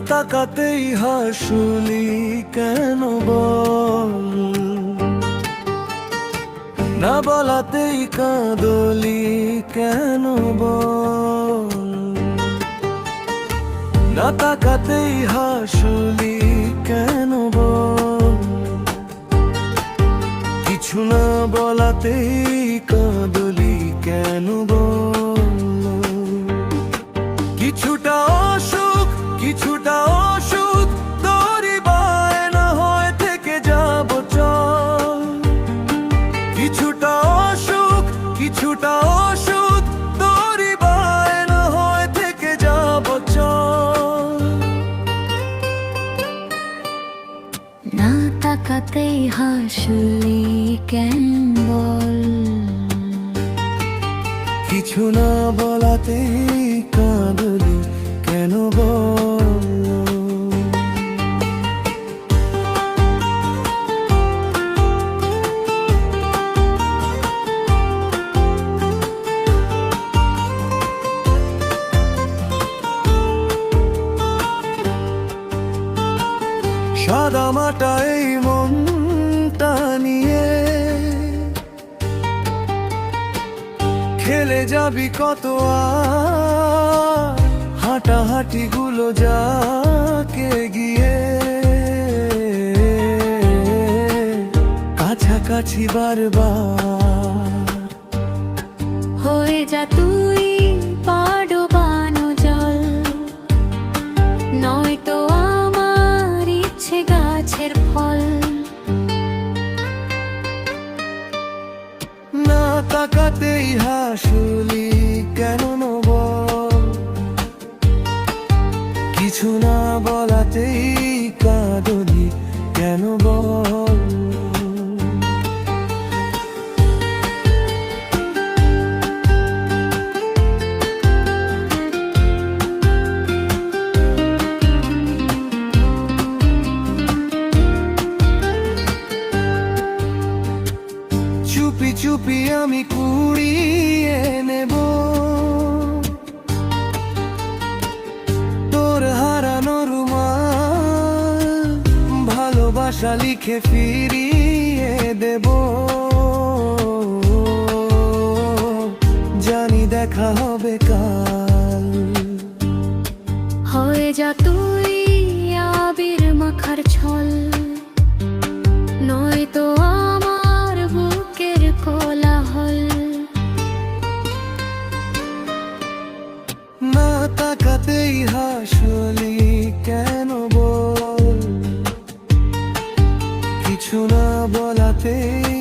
তাকাতেই হাসলি কেন বল, না বলাতেই কাঁদলি কেন বল, না তাকাতেই হাসলি কেন বল, কিছু না বলাতেই কাঁদলি কেন বল। কিছুটা অসুখ কিছুটা ওষুধ তোরই বায়না হয় থেকে যাব চল, কিছুটা অসুখ কিছুটা ওষুধ তোরই বায়না হয় থেকে যাব চল। না তাকাতেই হাসলি কেন বল, কিছু না বলাতেই কাঁদলি কেন বল। সাদা মাটা এই মনটা নিয়ে খেলে যাবি কত আর, হাঁটাহাঁটি গুলো যাকে গিয়ে কাছাকাছি বারবার হয়ে যা তুই পাডোবানো জল, নয়তো আমার ইচ্ছে গাছের ফল। না তাকাতেই হাসলি কেন বল, কিছু না বলাতেই কাঁদলি কেন বল। চুপি চুপি আমি কুড়িয়ে নেব তোর হারানো রুমাল, ভালোবাসা লিখে ফিরিয়ে দেব, জানি দেখা হবে কাল। হয়ে যা তুই আবির মাখার ছল, নয়তো আমার বুকের কোলাহল। না তাকাতেই হাসলি কেন বল, কিছু না বলাতেই